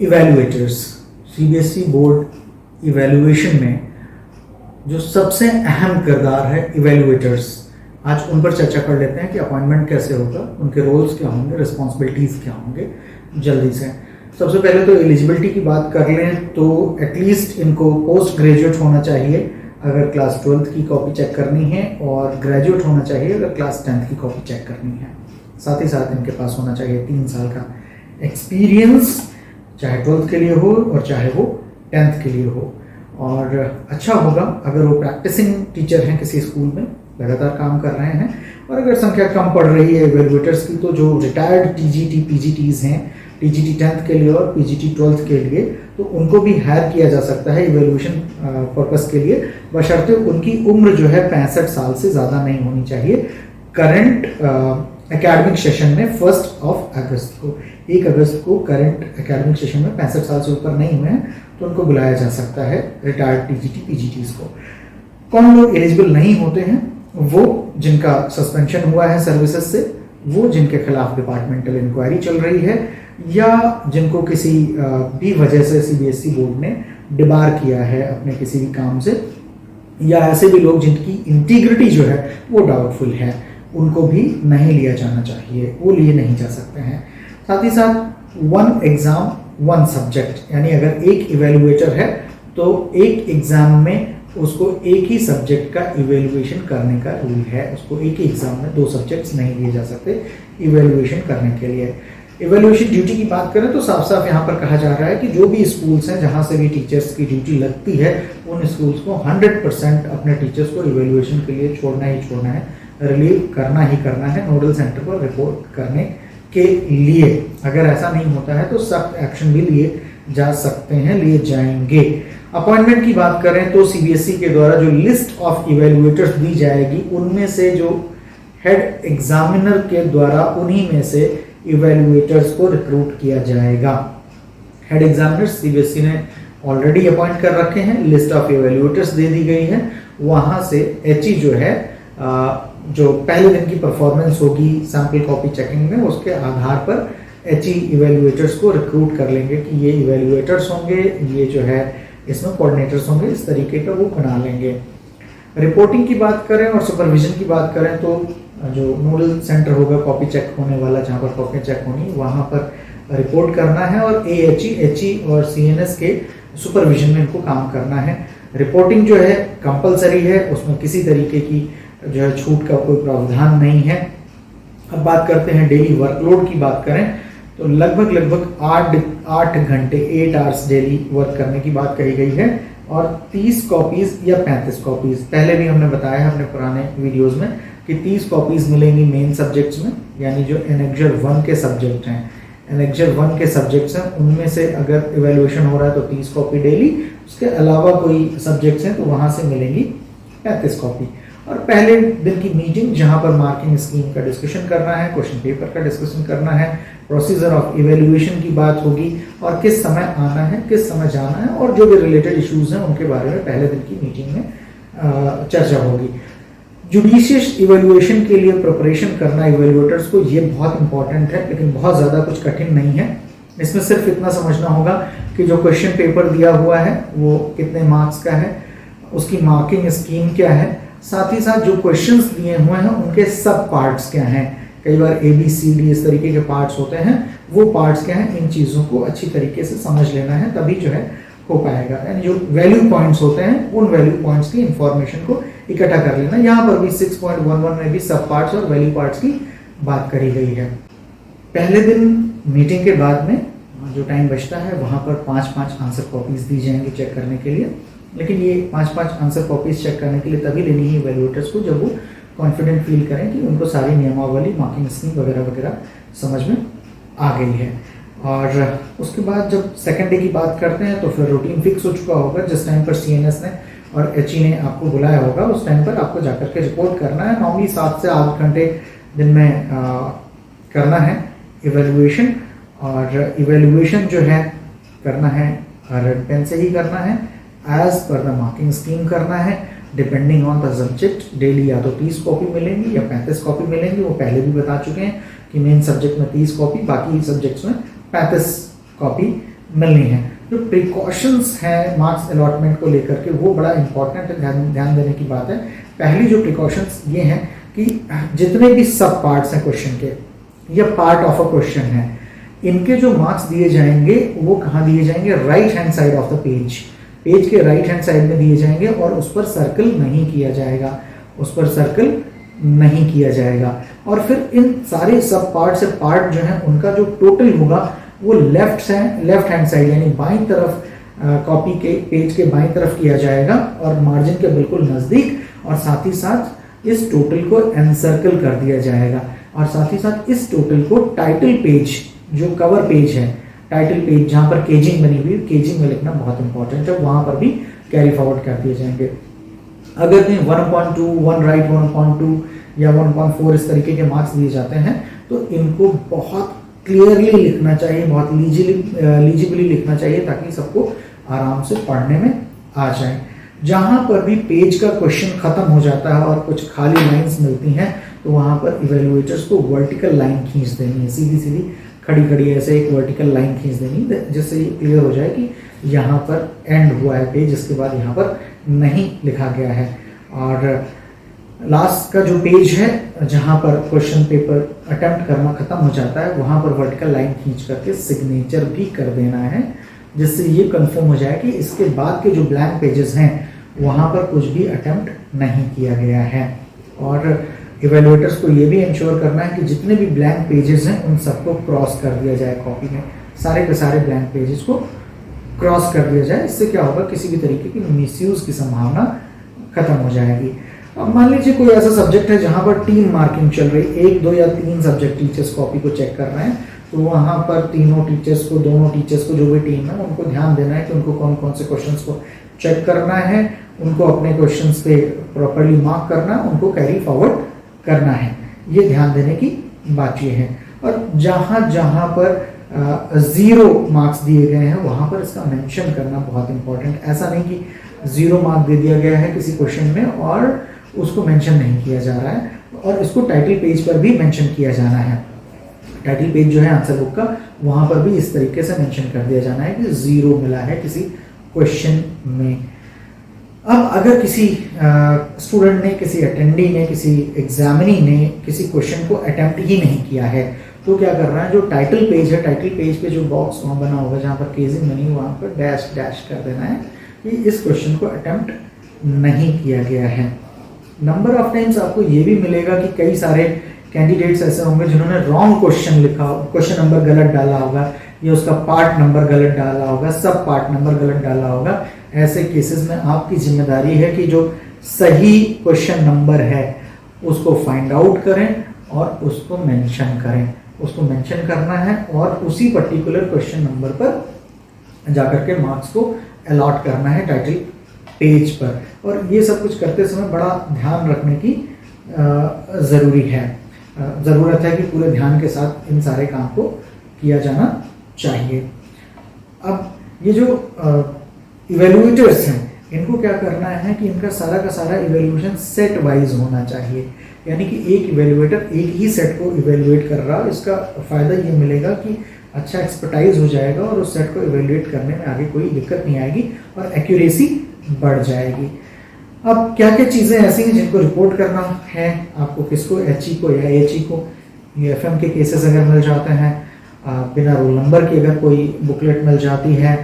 Evaluators, CBSE board evaluation में जो सबसे अहम किरदार है इवैल्यूएटर्स, आज उन पर चर्चा कर लेते हैं कि अपॉइंटमेंट कैसे होगा, उनके रोल्स क्या होंगे, रिस्पॉन्सिबिलिटीज़ क्या होंगे। जल्दी से सबसे पहले तो एलिजिबिलिटी की बात कर लें तो एटलीस्ट इनको पोस्ट ग्रेजुएट होना चाहिए अगर क्लास 12th की कॉपी चेक करनी है, और ग्रेजुएट होना चाहिए अगर क्लास 10th की कॉपी चेक करनी है। साथ ही साथ इनके पास होना चाहिए 3 साल का एक्सपीरियंस, चाहे 12th के लिए हो और चाहे वो 10th के लिए हो। और अच्छा होगा अगर वो प्रैक्टिसिंग टीचर हैं किसी स्कूल में, लगातार काम कर रहे हैं। और अगर संख्या कम पड़ रही है इवैल्यूएटर्स की, तो जो रिटायर्ड टीजीटी पीजीटीज हैं, टीजीटी 10th के लिए और पीजीटी 12th के लिए, तो उनको भी हायर किया जा सकता है इवैल्यूएशन पर्पस के लिए, बशर्ते उनकी उम्र जो है 65 साल से ज़्यादा नहीं होनी चाहिए। करंट एकेडमिक सेशन में 1 अगस्त को 1 अगस्त को करंट एकेडमिक सेशन में 65 साल से ऊपर नहीं हुए हैं तो उनको बुलाया जा सकता है रिटायर्ड टीजीटी पीजीटीज को। कौन लोग एलिजिबल नहीं होते हैं? वो जिनका सस्पेंशन हुआ है सर्विसेज से, वो जिनके खिलाफ डिपार्टमेंटल इंक्वायरी चल रही है, या जिनको किसी भी वजह से सीबीएसई बोर्ड ने डिबार किया है अपने किसी भी काम से, या ऐसे भी लोग जिनकी इंटीग्रिटी जो है वो डाउटफुल है, उनको भी नहीं लिया जाना चाहिए, वो लिए नहीं जा सकते हैं। साथ ही साथ 1 एग्ज़ाम 1 सब्जेक्ट, यानी अगर एक इवैल्यूएटर है तो एक एग्ज़ाम में उसको एक ही सब्जेक्ट का इवैल्यूएशन करने का रूल है। उसको एक ही एग्ज़ाम में 2 सब्जेक्ट्स नहीं लिए जा सकते इवैल्यूएशन करने के लिए। इवैल्यूएशन ड्यूटी की बात करें तो साफ साफ यहाँ पर कहा जा रहा है कि जो भी स्कूल्स हैं जहाँ से भी टीचर्स की ड्यूटी लगती है, उन स्कूल्स को 100% अपने टीचर्स को इवैल्यूएशन के लिए छोड़ना ही छोड़ना है, रिलीव करना ही करना है नोडल सेंटर पर रिपोर्ट करने के लिए। अगर ऐसा नहीं होता है तो सख्त एक्शन भी लिए जा सकते हैं, लिए जाएंगे। अपॉइंटमेंट की बात करें तो सीबीएसई के द्वारा जो लिस्ट ऑफ इवैल्यूएटर्स दी जाएगी, उनमें से जो हेड एग्जामिनर के द्वारा उन्हीं में से इवैल्यूएटर्स को रिक्रूट किया जाएगा। हेड एग्जामिनर्स सीबीएसई ने ऑलरेडी अपॉइंट कर रखे हैं, लिस्ट ऑफ इवैल्यूएटर्स दे दी गई है। वहां से एचई जो है जो पहले दिन की परफॉर्मेंस होगी सैंपल कॉपी चेकिंग में, उसके आधार पर एचई इवैल्यूएटर्स को रिक्रूट कर लेंगे कि ये इवैल्यूएटर्स होंगे, ये जो है इसमें कोऑर्डिनेटर्स होंगे, इस तरीके का वो बना लेंगे। रिपोर्टिंग की बात करें और सुपरविजन की बात करें तो जो नोडल सेंटर होगा कॉपी चेक होने वाला, जहाँ पर कॉपी चेक होनी, वहाँ पर रिपोर्ट करना है और एचई और सीएनएस के सुपरविजन में इनको काम करना है। रिपोर्टिंग जो है कंपलसरी है, उसमें किसी तरीके की जो है छूट का कोई प्रावधान नहीं है। अब बात करते हैं डेली वर्कलोड की बात करें तो लगभग 8 घंटे 8 आवर्स डेली वर्क करने की बात कही गई है, और 30 कॉपीज या 35 कॉपीज, पहले भी हमने बताया है अपने पुराने वीडियोस में कि 30 कॉपीज मिलेंगी मेन सब्जेक्ट्स में, यानी जो एनेक्जर 1 के सब्जेक्ट हैं, एनेक्जर 1 के सब्जेक्ट्स हैं उनमें से अगर इवैल्यूएशन हो रहा है तो 30 कॉपी डेली, उसके अलावा कोई सब्जेक्ट्स हैं तो वहाँ से मिलेंगी 35 कॉपी। और पहले दिन की मीटिंग जहां पर मार्किंग स्कीम का डिस्कशन करना है, क्वेश्चन पेपर का डिस्कशन करना है, प्रोसीजर ऑफ इवैल्यूएशन की बात होगी और किस समय आना है, किस समय जाना है, और जो भी रिलेटेड इश्यूज हैं उनके बारे में पहले दिन की मीटिंग में चर्चा होगी। जुडिशियस इवैल्यूएशन के लिए प्रिपरेशन करना इवैल्यूएटर्स को, ये बहुत इंपॉर्टेंट है, लेकिन बहुत ज़्यादा कुछ कठिन नहीं है। इसमें सिर्फ इतना समझना होगा कि जो क्वेश्चन पेपर दिया हुआ है वो कितने मार्क्स का है, उसकी मार्किंग स्कीम क्या है, साथ ही साथ जो क्वेश्चंस दिए हुए हैं उनके सब पार्ट्स क्या हैं। कई बार ABCD इस तरीके के पार्ट्स होते हैं, वो पार्ट्स क्या हैं, इन चीज़ों को अच्छी तरीके से समझ लेना है, तभी जो है हो पाएगा। यानी जो वैल्यू पॉइंट्स होते हैं उन वैल्यू पॉइंट्स की इंफॉर्मेशन को इकट्ठा कर लेना। यहाँ पर भी 6.11 में भी सब पार्ट्स और वैल्यू पार्ट्स की बात करी गई है। पहले दिन मीटिंग के बाद में जो टाइम बचता है वहाँ पर 5-5 आंसर कॉपीज दी जाएंगी चेक करने के लिए, लेकिन ये 5-5 आंसर कॉपीज चेक करने के लिए तभी लेनी है इवैल्यूएटर्स को जब वो कॉन्फिडेंट फील करें कि उनको सारी नियमावली, मार्किंग स्कीम वगैरह वगैरह समझ में आ गई है। और उसके बाद जब सेकेंड डे की बात करते हैं तो फिर रूटीन फिक्स हो चुका होगा। जिस टाइम पर सीएनएस ने और एचई ने आपको बुलाया होगा उस टाइम पर आपको जाकर के रिपोर्ट करना है। नॉर्मली 7 से 8 घंटे दिन में करना है इवैल्यूएशन, और इवैल्यूएशन जो है करना है रेड पेन से ही करना है, as per the marking scheme करना है, depending on the subject. Daily या तो 30 कॉपी मिलेंगी या 35 कॉपी मिलेंगी, वो पहले भी बता चुके हैं कि मेन सब्जेक्ट में 30 कॉपी, बाकी सब्जेक्ट्स में 35 कॉपी मिलनी है। जो प्रिकॉशंस हैं मार्क्स अलॉटमेंट को लेकर के वो बड़ा इंपॉर्टेंट ध्यान देने की बात है। पहली जो प्रिकॉशंस ये हैं कि जितने भी सब पार्ट्स हैं क्वेश्चन के या पार्ट ऑफ अ क्वेश्चन है, इनके जो मार्क्स दिए जाएंगे वो कहाँ दिए जाएंगे, right hand side of the page, page के राइट हैंड साइड में दिए जाएंगे और उस पर सर्कल नहीं किया जाएगा, उस पर सर्कल नहीं किया जाएगा। और फिर इन सारे सब पार्ट से पार्ट जो है उनका जो टोटल होगा वो लेफ्ट हैंड साइड यानी बाईं तरफ कॉपी के पेज के बाईं तरफ किया जाएगा और मार्जिन के बिल्कुल नज़दीक, और साथ ही साथ इस टोटल को एनसर्कल कर दिया जाएगा। और साथ ही साथ इस टोटल को टाइटल पेज, जो कवर पेज है, टाइटल पेज जहाँ पर केजिंग बनी हुई, केजिंग में लिखना बहुत इंपॉर्टेंट है, वहाँ पर भी कैरी फॉरवर्ड कर दिए जाएंगे। अगर कहीं 1/2, 1 राइट 1/2 या 1/4 इस तरीके के मार्क्स दिए जाते हैं तो इनको बहुत क्लियरली लिखना चाहिए, बहुत लीजिबली लिखना चाहिए ताकि सबको आराम से पढ़ने में आ जाए। जहाँ पर भी पेज का क्वेश्चन खत्म हो जाता है और कुछ खाली लाइंस मिलती हैं तो वहाँ पर इवेल्युएटर्स को वर्टिकल लाइन खींच देनी है, सीधी सीधी खड़ी खड़ी ऐसे एक वर्टिकल लाइन खींच देनी, जिससे ये क्लियर हो जाए कि यहाँ पर एंड हुआ है पेज, इसके बाद यहाँ पर नहीं लिखा गया है। और लास्ट का जो पेज है जहाँ पर क्वेश्चन पेपर अटेम्प्ट करना खत्म हो जाता है वहाँ पर वर्टिकल लाइन खींच करके सिग्नेचर भी कर देना है, जिससे ये कंफर्म हो जाए कि इसके बाद के जो ब्लैंक पेजेस हैं वहाँ पर कुछ भी अटेम्प्ट नहीं किया गया है। और इवेल्युएटर्स को ये भी इंश्योर करना है कि जितने भी ब्लैंक पेजेस हैं उन सबको क्रॉस कर दिया जाए कॉपी में, सारे के सारे ब्लैंक पेजेस को क्रॉस कर दिया जाए। इससे क्या होगा, किसी भी तरीके की मिसयूज की संभावना खत्म हो जाएगी। अब मान लीजिए कोई ऐसा सब्जेक्ट है जहाँ पर टीम मार्किंग चल रही, 1, 2 या 3 सब्जेक्ट टीचर्स कॉपी को चेक कर रहे हैं, तो वहाँ पर तीनों टीचर्स को, दोनों टीचर्स को, जो भी टीम है उनको ध्यान देना है कि उनको कौन कौन से क्वेश्चंस को चेक करना है, उनको अपने क्वेश्चंस पे प्रॉपर्ली मार्क करना, उनको कैरी फॉरवर्ड करना है, ये ध्यान देने की बात ये है। और जहाँ जहाँ पर 0 मार्क्स दिए गए हैं वहाँ पर इसका मेंशन करना बहुत इंपॉर्टेंट। ऐसा नहीं कि 0 मार्क दे दिया गया है किसी क्वेश्चन में और उसको मेंशन नहीं किया जा रहा है, और इसको टाइटल पेज पर भी मेंशन किया जाना है। टाइटल पेज जो है आंसर बुक का, वहाँ पर भी इस तरीके से मेंशन कर दिया जाना है कि 0 मिला है किसी क्वेश्चन में। अब अगर किसी स्टूडेंट ने, किसी अटेंडी ने, किसी एग्जामिनी ने किसी क्वेश्चन को अटेम्प्ट ही नहीं किया है तो क्या कर रहा है, जो टाइटल पेज है, टाइटल पेज पे जो बॉक्स वहाँ बना होगा जहाँ पर केजिंग बनी है वहाँ पर डैश डैश कर देना है कि इस क्वेश्चन को अटेम्प्ट नहीं किया गया है। नंबर ऑफ टाइम्स आपको ये भी मिलेगा कि कई सारे कैंडिडेट्स ऐसे होंगे जिन्होंने रॉन्ग क्वेश्चन लिखा, क्वेश्चन नंबर गलत डाला होगा या उसका पार्ट नंबर गलत डाला होगा, सब पार्ट नंबर गलत डाला होगा। ऐसे केसेस में आपकी जिम्मेदारी है कि जो सही क्वेश्चन नंबर है उसको फाइंड आउट करें और उसको मेंशन करें, उसको मेंशन करना है और उसी पर्टिकुलर क्वेश्चन नंबर पर जाकर के मार्क्स को अलॉट करना है टाइटल पेज पर। और ये सब कुछ करते समय बड़ा ध्यान रखने की ज़रूरत है कि पूरे ध्यान के साथ इन सारे काम को किया जाना चाहिए। अब ये जो इवेल्युएटर्स हैं इनको क्या करना है कि इनका सारा का सारा इवेल्युएशन सेट वाइज होना चाहिए, यानी कि एक इवेल्युएटर एक ही सेट को इवेल्युएट कर रहा है। इसका फ़ायदा ये मिलेगा कि अच्छा एक्सपर्टाइज हो जाएगा और उस सेट को इवेल्युएट करने में आगे कोई दिक्कत नहीं आएगी और एक्यूरेसी बढ़ जाएगी। अब क्या क्या चीज़ें ऐसी हैं जिनको रिपोर्ट करना है आपको, किसको, HE को या HE को। ये FM के केसेस अगर मिल जाते हैं, बिना रोल नंबर की अगर कोई बुकलेट मिल जाती है,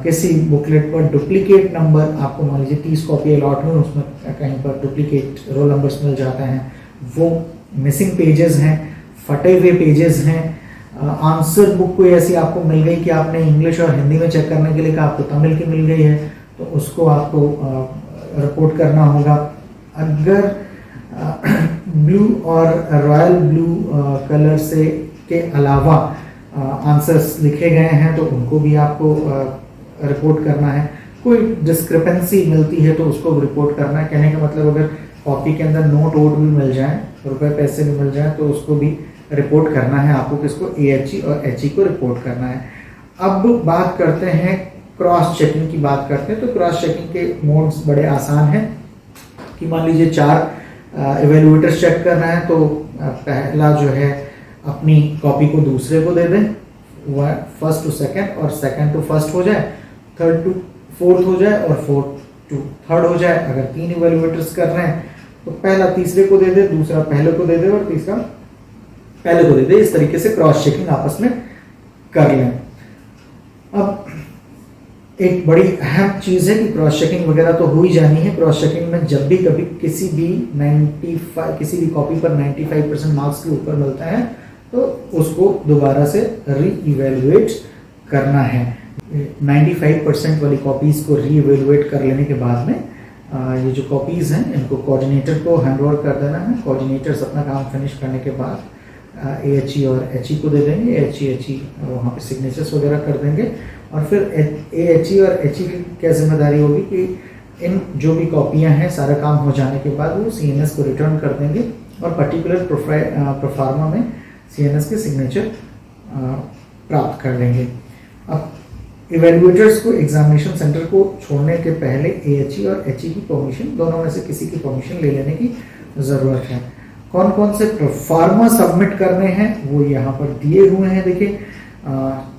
किसी बुकलेट पर डुप्लीकेट नंबर आपको मान लीजिए 30 कॉपी अलॉट हुई, उसमें कहीं पर डुप्लीकेट रोल नंबर्स मिल जाते हैं, वो मिसिंग पेजेस हैं, फटे हुए पेजेस हैं। आंसर बुक कोई ऐसी आपको मिल गई कि आपने इंग्लिश और हिंदी में चेक करने के लिए कहा, आपको तमिल की मिल गई है तो उसको आपको रिपोर्ट करना होगा। अगर ब्लू और रॉयल ब्लू कलर से के अलावा आंसर्स लिखे गए हैं तो उनको भी आपको रिपोर्ट करना है। कोई डिस्क्रिपेंसी मिलती है तो उसको रिपोर्ट करना है। कहने का मतलब अगर कॉपी के अंदर नोट वोट भी मिल जाए, रुपए पैसे भी मिल जाए तो उसको भी रिपोर्ट करना है आपको, किसको, AHE और HE को रिपोर्ट करना है। अब बात करते हैं क्रॉस चेकिंग की बात करते हैं तो क्रॉस चेकिंग के मोड्स बड़े आसान हैं कि मान लीजिए 4 इवेल्युएटर्स चेक करना है तो पहला जो है अपनी कॉपी को दूसरे को दे दें, फर्स्ट टू सेकंड और सेकंड टू फर्स्ट हो जाए, थर्ड टू फोर्थ हो जाए और फोर्थ टू थर्ड हो जाए। अगर 3 इवेल्युएटर्स कर रहे हैं तो पहला तीसरे को दे दे, दूसरा पहले को दे दे और तीसरा पहले को दे दे। इस तरीके से क्रॉस चेकिंग आपस में कर लें। अब एक बड़ी अहम चीज़ है कि क्रॉस चेकिंग वगैरह तो हो ही जानी है। क्रॉस चेकिंग में जब भी कभी किसी भी कॉपी पर 95% मार्क्स के ऊपर मिलता है तो उसको दोबारा से री इवेलुएट करना है। 95% वाली कॉपीज़ को री इवेलुएट कर लेने के बाद में ये जो कॉपीज़ हैं इनको कोऑर्डिनेटर को हैंड ओवर कर देना है। कोऑर्डिनेटर्स अपना काम फिनिश करने के बाद AHE और HE को दे देंगे। HE वहाँ पे सिग्नेचर्स वगैरह कर देंगे और फिर AHE और HE की क्या जिम्मेदारी होगी कि इन जो भी कॉपियाँ हैं सारा काम हो जाने के बाद वो CNS को रिटर्न कर देंगे और पर्टिकुलर प्रोफार्मा में CNS के सिग्नेचर प्राप्त कर लेंगे। अब इवेल्युएटर्स को एग्जामिनेशन सेंटर को छोड़ने के पहले AHE और HE की परमिशन, दोनों में से किसी की परमिशन ले लेने की ज़रूरत है। कौन कौन से प्रोफार्मा सबमिट करने हैं वो यहाँ पर दिए हुए हैं। देखिए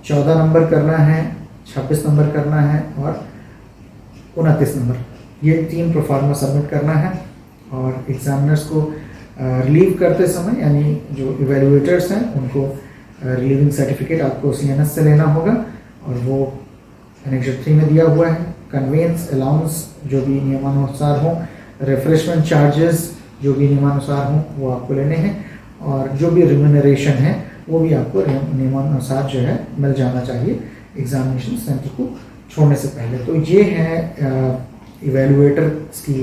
14 नंबर करना है, 26 नंबर करना है और 29 नंबर, ये 3 प्रोफार्मा सबमिट करना है। और एग्जामिनर्स को रिलीव करते समय यानी जो इवेल्युएटर्स हैं उनको रिलीविंग सर्टिफिकेट आपको CNS से लेना होगा और वो एनेक्सर 3 में दिया हुआ है। कन्वेंस अलाउंस जो भी नियमानुसार हों, रिफ्रेशमेंट चार्जेस जो भी नियमानुसार हों वो आपको लेने हैं और जो भी रिम्यूनरेशन है वो भी आपको नियमानुसार जो है मिल जाना चाहिए एग्जामिनेशन सेंटर को छोड़ने से पहले। तो ये है इवेल्युएटर्स की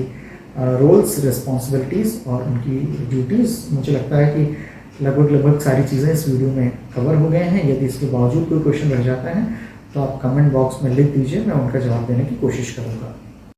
रोल्स, रिस्पॉन्सिबिलिटीज़ और उनकी ड्यूटीज़। मुझे लगता है कि लगभग सारी चीज़ें इस वीडियो में कवर हो गए हैं। यदि इसके बावजूद कोई क्वेश्चन रह जाता है तो आप कमेंट बॉक्स में लिख दीजिए, मैं उनका जवाब देने की कोशिश करूँगा।